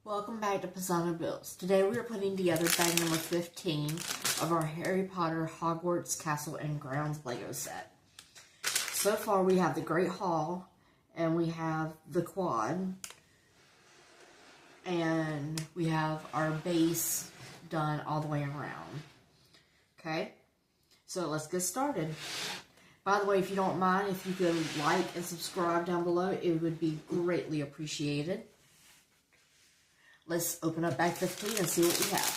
Welcome back to Pisano Builds. Today we are putting together bag number 15 of our Harry Potter Hogwarts Castle and Grounds Lego set. So far we have the Great Hall, and we have the quad, and we have our base done all the way around. Okay, so let's get started. By the way, if you don't mind, if you could like and subscribe down below, it would be greatly appreciated. Let's open up bag 15 and see what we have.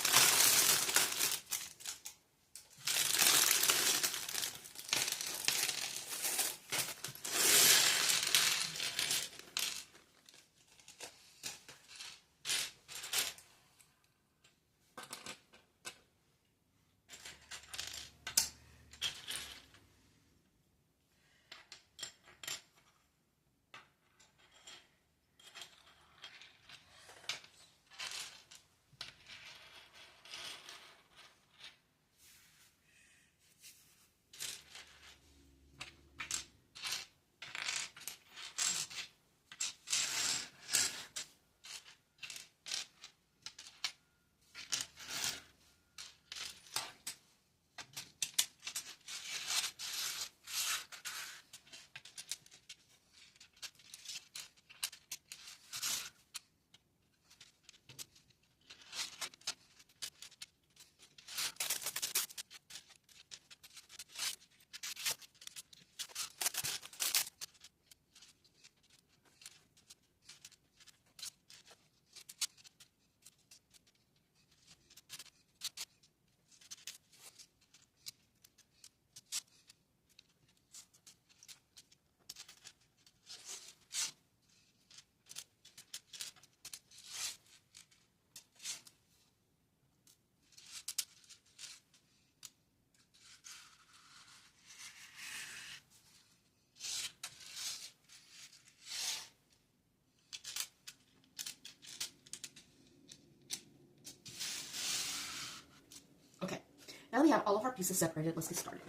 Now that we have all of our pieces separated, let's get started.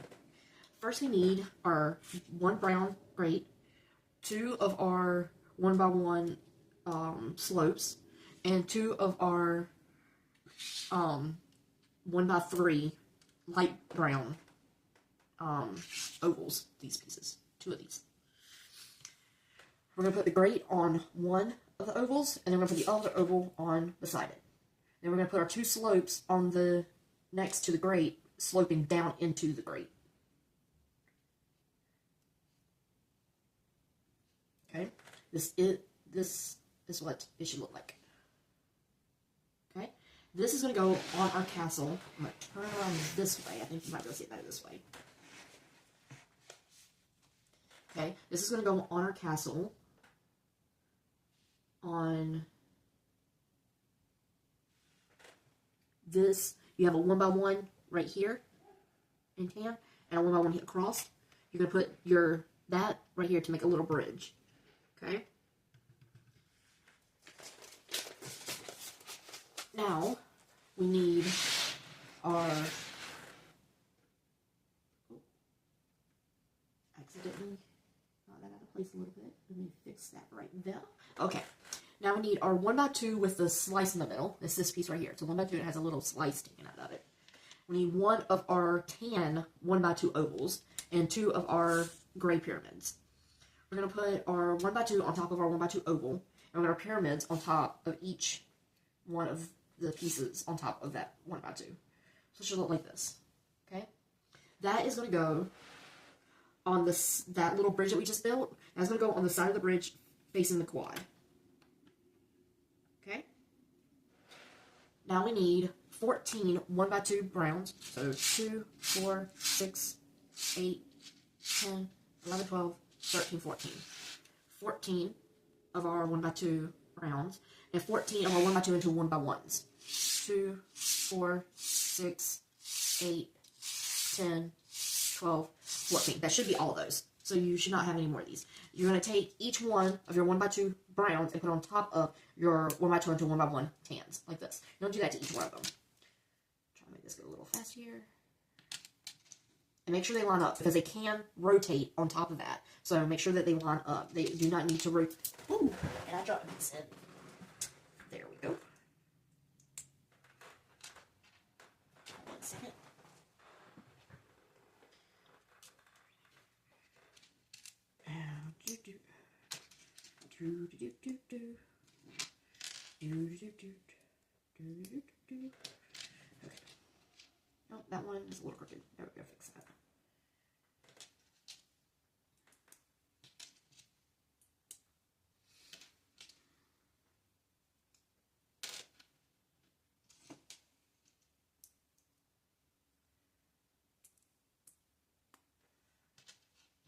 First, we need our one brown grate, two of our 1x1 slopes, and two of our 1x3 light brown ovals. These pieces, two of these. We're going to put the grate on one of the ovals, and then we're going to put the other oval on beside it. Then we're going to put our two slopes on the next to the grate, sloping down into the grate. Okay, this is what it should look like. Okay, this is going to go on our castle. I'm going to turn it around this way. I think you might be able to see it better this way. Okay, this is going to go on our castle. On this, you have a 1x1 right here in tan, and a 1x1 across. You're going to put that right here to make a little bridge. Okay? Now, we need our... accidentally got that out of place a little bit. Let me fix that right there. Okay. Now we need our 1x2 with the slice in the middle. It's this piece right here. It's a 1x2 and it has a little slice sticking out of it. We need one of our tan 1x2 ovals and two of our gray pyramids. We're going to put our 1x2 on top of our 1x2 oval, and we're going to put our pyramids on top of each one of the pieces on top of that 1x2. So it should look like this. Okay? That is going to go on that little bridge that we just built. That's going to go on the side of the bridge facing the quad. Okay? Now we need 14 1x2 browns. So 2, 4, 6, 8, 10, 11, 12, 13, 14. 14 of our 1x2 browns, and 14 of our 1x2 into 1x1s. 2, 4, 6, 8, 10, 12, 14. That should be all of those. So you should not have any more of these. You're going to take each one of your 1x2 browns and put on top of your 1x2 into 1x1 tans, like this. You don't do that to each one of them. Try to make this go a little fast here. And make sure they line up, because they can rotate on top of that. So make sure that they line up. They do not need to rotate. Ooh, and I dropped this in. There we go. Do do do do do. Do do do do. Do do do do. Okay. No, that one is a little crooked. There we go. Fix that.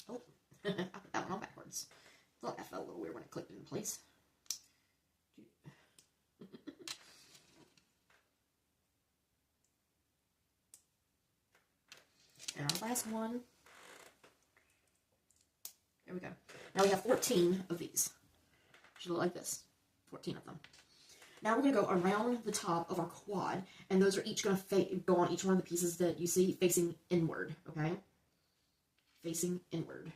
Oh, I put that one on backwards. I thought that felt a little weird when it clicked into place. And our last one. There we go. Now we have 14 of these. Should look like this. 14 of them. Now we're going to go around the top of our quad, and those are each going to go on each one of the pieces that you see facing inward, okay? Facing inward.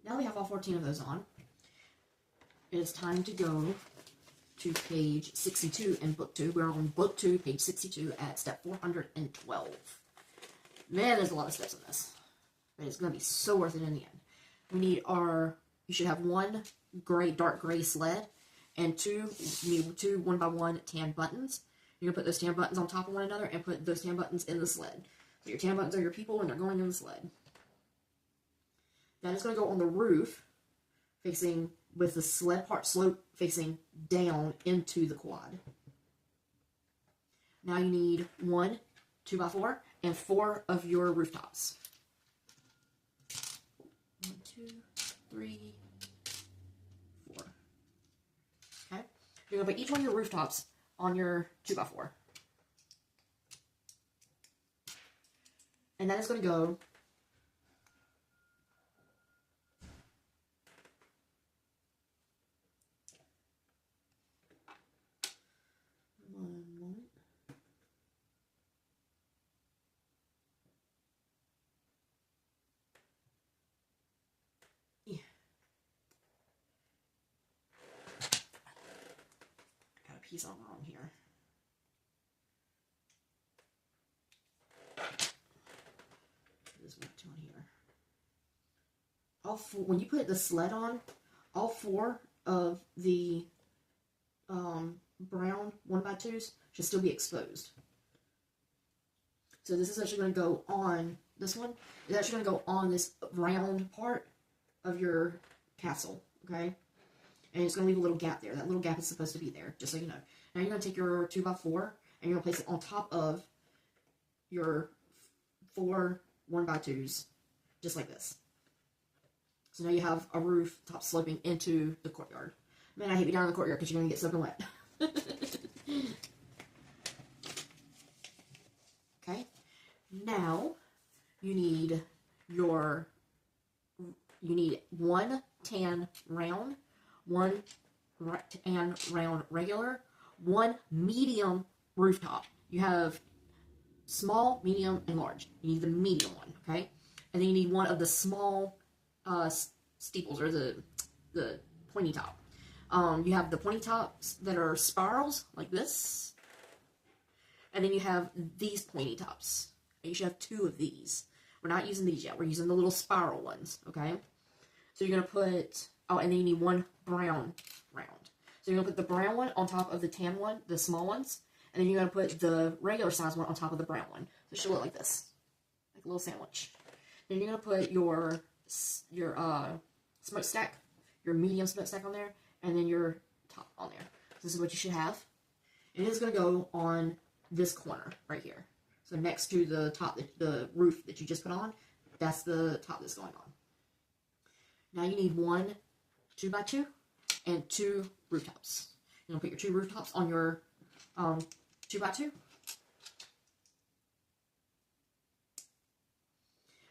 Now we have all 14 of those on. It is time to go to page 62 in book 2. We're on book 2, page 62 at step 412. Man, there's a lot of steps in this. But it's going to be so worth it in the end. We need you should have one dark gray sled and you need two 1x1 tan buttons. You're going to put those tan buttons on top of one another and put those tan buttons in the sled. So your tan buttons are your people and they're going in the sled. Then it's going to go on the roof, facing with the sled part slope facing down into the quad. Now you need 1 2x4 and 4 of your rooftops. 1, 2, 3, 4. Okay? You're going to put each one of your rooftops on your 2x4. And that is going to go piece on wrong here. This one on here. When you put the sled on, all 4 of the brown 1x2s should still be exposed. So this is actually going to go on, this one is actually going to go on this round part of your castle, okay? And it's going to leave a little gap there. That little gap is supposed to be there, just so you know. Now you're going to take your 2x4 and you're going to place it on top of your 4 1x2s, just like this. So now you have a roof top sloping into the courtyard. Man, I hate to be down in the courtyard because you're going to get soaking wet. Okay. Now you need 1 tan round, 1 tan round regular, 1 medium rooftop. You have small, medium, and large. You need the medium one, okay? And then you need 1 of the small steeples, or the pointy top. You have the pointy tops that are spirals, like this. And then you have these pointy tops. And you should have 2 of these. We're not using these yet. We're using the little spiral ones, okay? So you're going to put, and then you need 1 brown round. So you're going to put the brown one on top of the tan one, the small ones. And then you're going to put the regular size one on top of the brown one. So it should look like this. Like a little sandwich. Then you're going to put your smokestack, your medium smokestack on there, and then your top on there. So this is what you should have. And it's going to go on this corner right here. So next to the top, the roof that you just put on, that's the top that's going on. Now you need 1 2x2 and 2 rooftops. You're going to put your 2 rooftops on your 2x2.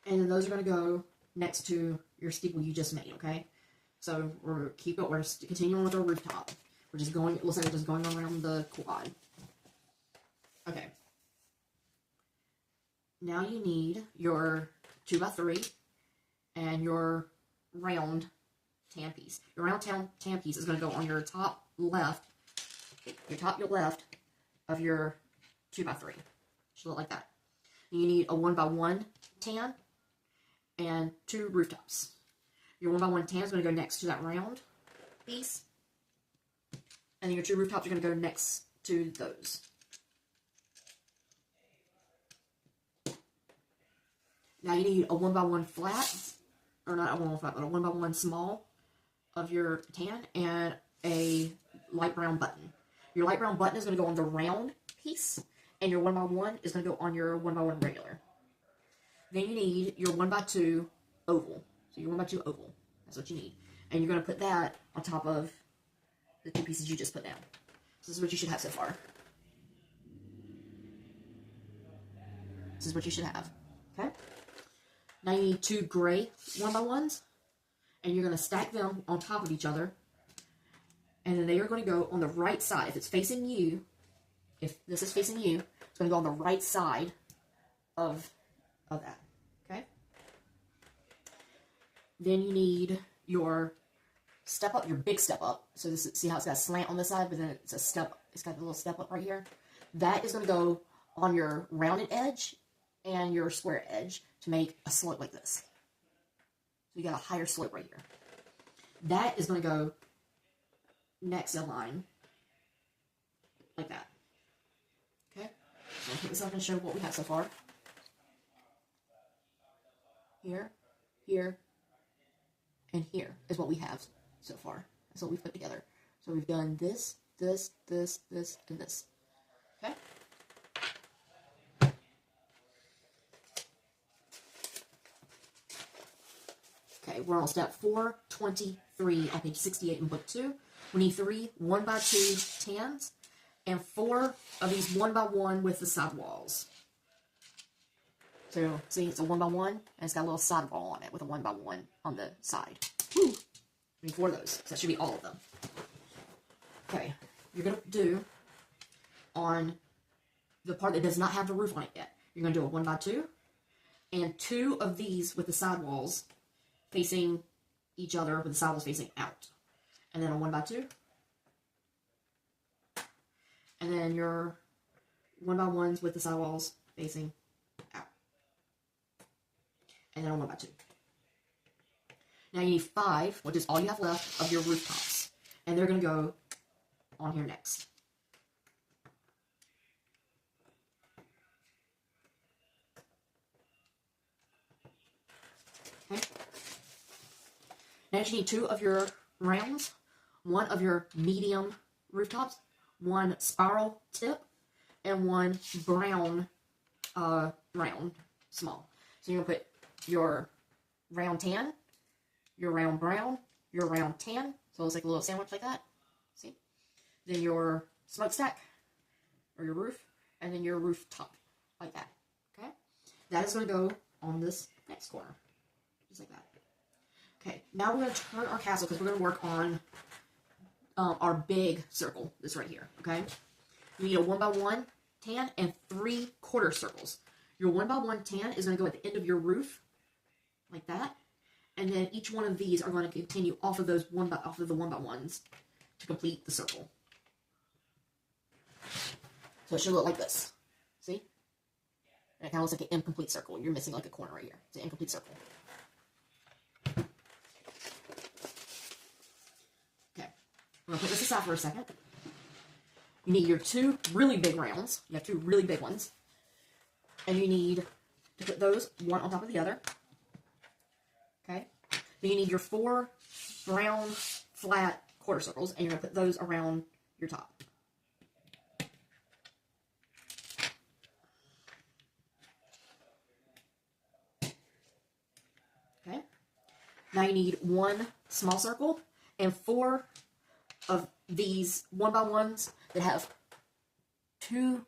And then those are going to go next to your steeple you just made, okay? So we're continuing with our rooftop. We're just going, looks like we're just going around the quad. Okay. Now you need your 2x3 and your round tan piece. Your round tan piece is going to go on your top left, your left of your 2x3. Should look like that. You need a 1x1 tan and 2 rooftops. Your 1x1 tan is going to go next to that round piece. And then your 2 rooftops are going to go next to those. Now you need a 1x1 flat, or not a 1x1 flat, but a 1x1 small of your tan and a light brown button. Your light brown button is going to go on the round piece, and your 1x1 is going to go on your 1x1 regular. Then you need your 1x2 oval. So your 1x2 oval, that's what you need. And you're going to put that on top of the 2 pieces you just put down. So this is what you should have so far. This is what you should have. Okay? Now you need 2 gray 1x1s, and you're going to stack them on top of each other, and then they are going to go on the right side. If it's facing you, if this is facing you, it's going to go on the right side of that, okay? Then you need your step up, your big step up. So this, see how it's got a slant on this side, but then it's a step, it's got a little step up right here. That is going to go on your rounded edge and your square edge to make a slope like this. So you got a higher slope right here. That is going to go next in line like that. Okay? So I'll put this up and show what we have so far. Here, here, and here is what we have so far. That's what we've put together. So we've done this, this, this, this, and this. Okay? Okay, we're on step 423 on page 68 in book 2. We need 3 1x2 tans and 4 of these 1x1 with the side walls. So, see, it's a 1x1, and it's got a little side wall on it with a 1x1 on the side. Woo! We need 4 of those, so that should be all of them. Okay, you're going to do on the part that does not have the roof on it yet. You're going to do a 1x2 and 2 of these with the side walls facing each other with the side walls facing out. And then a 1x2. And then your 1x1s with the side walls facing out. And then a 1x2. Now you need 5, which is all you have left, of your rooftops. And they're going to go on here next. Okay. Now you need 2 of your rounds, 1 of your medium rooftops, 1 spiral tip, and 1 brown round small. So you're going to put your round tan, your round brown, your round tan, so it looks like a little sandwich like that. See? Then your smokestack, or your roof, and then your rooftop, like that. Okay? That is going to go on this next corner, just like that. Okay, now we're going to turn our castle because we're going to work on our big circle, this right here, okay? You need a 1x1 tan and 3 quarter circles. Your 1x1 tan is going to go at the end of your roof, like that. And then each one of these are going to continue off of those off of the 1x1s to complete the circle. So it should look like this. See? And it kind of looks like an incomplete circle. You're missing like a corner right here. It's an incomplete circle. Okay. I'm going to put this aside for a second. You need your 2 really big rounds. You have 2 really big ones. And you need to put those one on top of the other. Okay? Then you need your 4 brown flat quarter circles, and you're going to put those around your top. Okay? Now you need 1 small circle and 4 of these 1x1s that have 2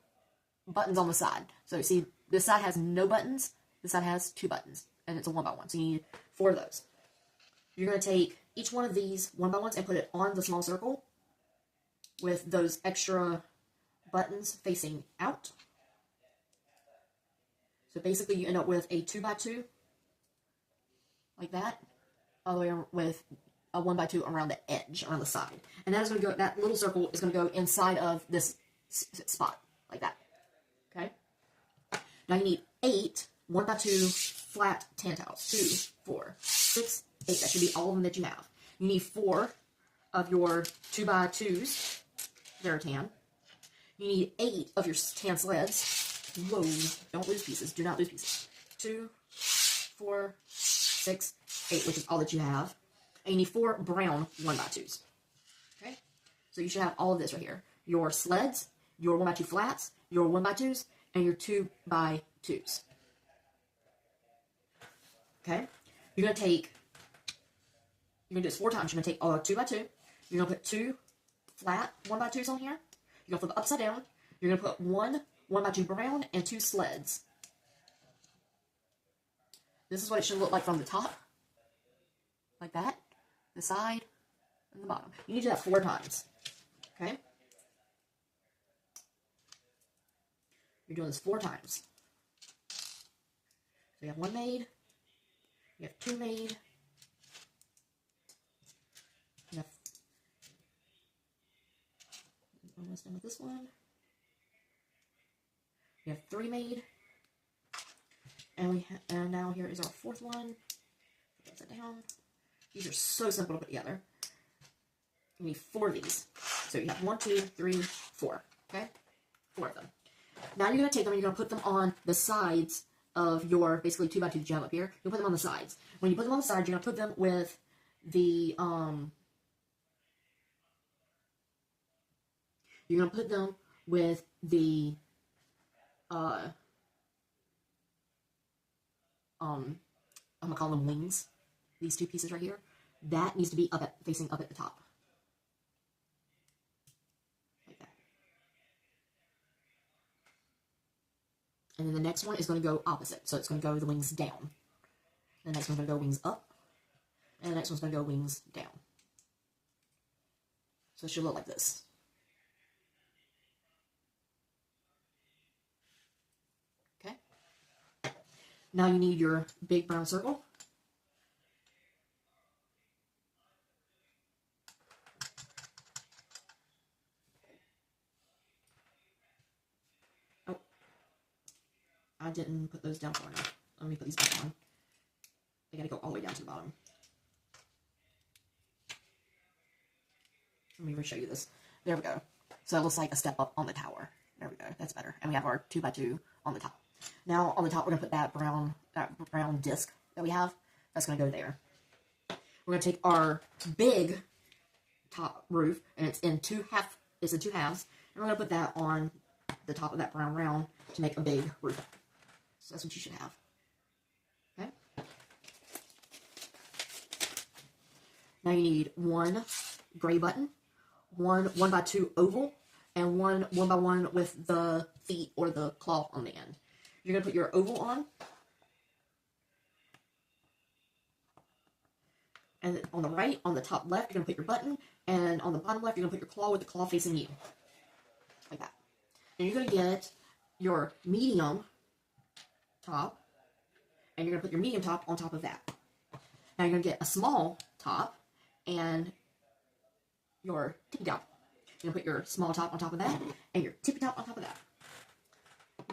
buttons on the side. So you see, this side has no buttons, this side has 2 buttons, and it's a 1x1. So you need 4 of those. You're going to take each one of these 1x1s and put it on the small circle with those extra buttons facing out. So basically you end up with a 2x2, like that, all the way with a 1x2 around the edge, around the side. And that is going to go, that little circle is going to go inside of this spot, like that. Okay? Now you need 8 1x2 flat tan towels. 2, 4, 6, 8. That should be all of them that you have. You need 4 of your 2x2s that are tan. You need 8 of your tan sleds. Whoa, don't lose pieces. Do not lose pieces. 2, 4, 6, 8, which is all that you have. And you need 4 brown 1x2s. Okay? So you should have all of this right here. Your sleds, your 1x2 flats, your 1x2s, and your 2x2s. Okay? You're going to do this 4 times. You're going to take a 2x2. You're going to put 2 flat 1x2s on here. You're going to flip it upside down. You're going to put 1 1x2 brown and 2 sleds. This is what it should look like from the top. Like that. The side and the bottom. You need to do that 4 times. Okay? You're doing this 4 times. So you have 1 made. You have 2 made. You have almost done with this one. We have 3 made. And now here is our 4th one. Put that down. These are so simple to put together. You need 4 of these. So you have 1, 2, 3, 4. Okay? 4 of them. Now you're going to take them and you're going to put them on the sides of your basically 2x2 that you have up here. You'll put them on the sides. When you put them on the sides, you're going to put them with the you're going to put them with the I'm going to call them wings. These 2 pieces right here. That needs to be facing up at the top. Like that. And then the next one is going to go opposite. So it's going to go the wings down. The next one's going to go wings up. And the next one's going to go wings down. So it should look like this. Okay. Now you need your big brown circle. Oh, I didn't put those down far enough. Let me put these back on. They gotta go all the way down to the bottom. Let me show you this. There we go. So it looks like a step up on the tower. There we go. That's better. And we have our 2x2 on the top. Now on the top, we're gonna put that brown disc that we have. That's gonna go there. We're gonna take our big top roof, and it's in 2 halves, and we're gonna put that on the top of that brown round to make a big roof. So that's what you should have. Okay. Now you need 1 gray button, 1 1x2 oval, and 1 1x1 with the feet or the claw on the end. You're going to put your oval on. And on the right, on the top left, you're going to put your button. And on the bottom left, you're going to put your claw with the claw facing you. Like that. And you're going to get your medium top. And you're going to put your medium top on top of that. Now you're going to get a small top and your tippy top. You're going to put your small top on top of that and your tippy top on top of that.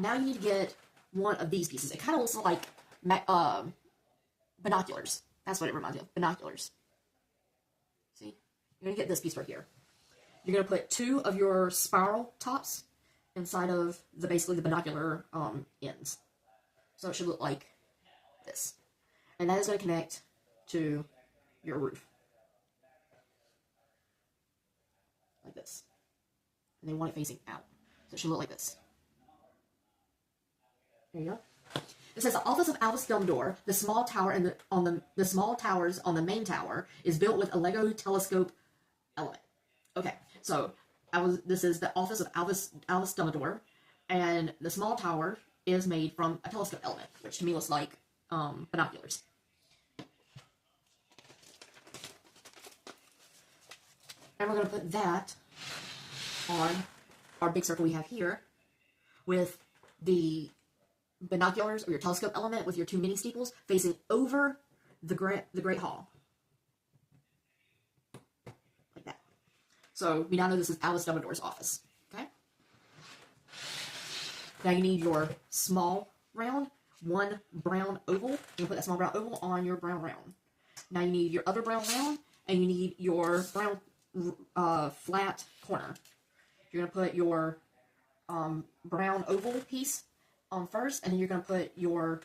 Now you need to get one of these pieces. It kind of looks like binoculars. That's what it reminds me of. Binoculars. See? You're going to get this piece right here. You're going to put 2 of your spiral tops inside of basically the binocular ends. So it should look like this. And that is going to connect to your roof. Like this. And they want it facing out. So it should look like this. There you go. It says the office of Albus Dumbledore, the small tower and the small towers on the main tower is built with a Lego telescope element. Okay, so this is the office of Albus Dumbledore, and the small tower is made from a telescope element, which to me looks like binoculars. And we're going to put that on our big circle we have here with the binoculars or your telescope element with your 2 mini steeples facing over the Great Hall. Like that. So we now know this is Alice Dumbledore's office. Okay? Now you need your small round, 1 brown oval. You can put that small brown oval on your brown round. Now you need your other brown round, and you need your brown flat corner. You're going to put your brown oval piece on first, and then you're going to put your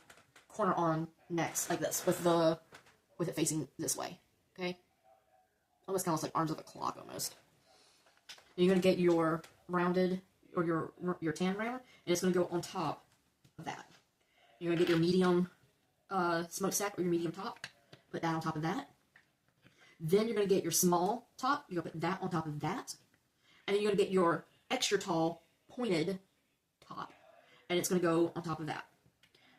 corner on next, like this, with it facing this way. Okay? Almost kind of looks like arms of a clock, almost. And you're going to get your rounded, or your tan round, and it's going to go on top of that. You're going to get your medium smokestack or your medium top. Put that on top of that. Then you're going to get your small top. You're going to put that on top of that. And then you're going to get your extra tall pointed top. And it's going to go on top of that.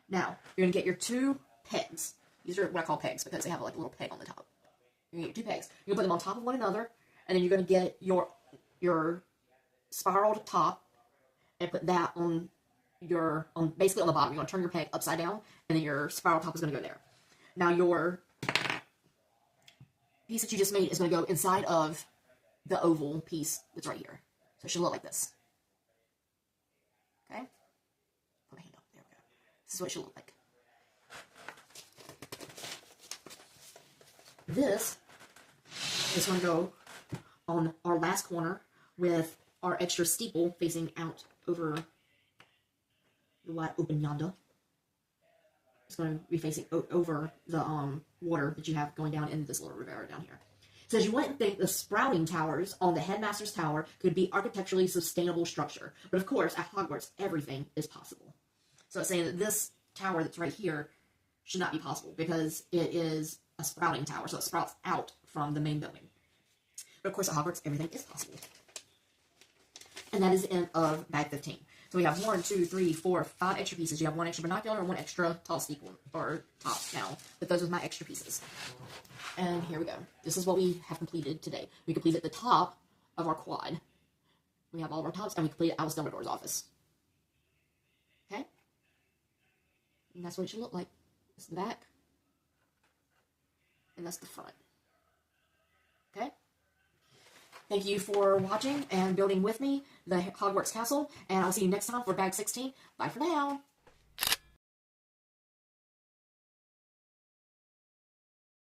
Now, you're going to get your 2 pegs. These are what I call pegs because they have like a little peg on the top. You're going to get 2 pegs. You're going to put them on top of one another. And then you're going to get your spiraled top and put that on basically on the bottom. You're going to turn your peg upside down, and then your spiral top is going to go there. Now your piece that you just made is going to go inside of the oval piece that's right here. So it should look like this. Okay? Put my hand up. There we go. This is what it should look like. This is going to go on our last corner with our extra steeple facing out over the wide open yonder. It's going to be facing over the water that you have going down into this little riviera down here. It says you wouldn't think the sprouting towers on the headmaster's tower could be architecturally sustainable structure. But of course, at Hogwarts, everything is possible. So it's saying that this tower that's right here should not be possible because it is a sprouting tower. So it sprouts out from the main building. But of course, at Hogwarts, everything is possible. And that is the end of bag 15. So we have 1, 2, 3, 4, 5 extra pieces. You have 1 extra binocular and 1 extra tall steeple, or top now. But those are my extra pieces. And here we go. This is what we have completed today. We completed the top of our quad. We have all of our tops, and we completed Alice Dumbledore's office. Okay? And that's what it should look like. This is the back. And that's the front. Okay? Thank you for watching and building with me the Hogwarts Castle, and I'll see you next time for bag 16. Bye for now.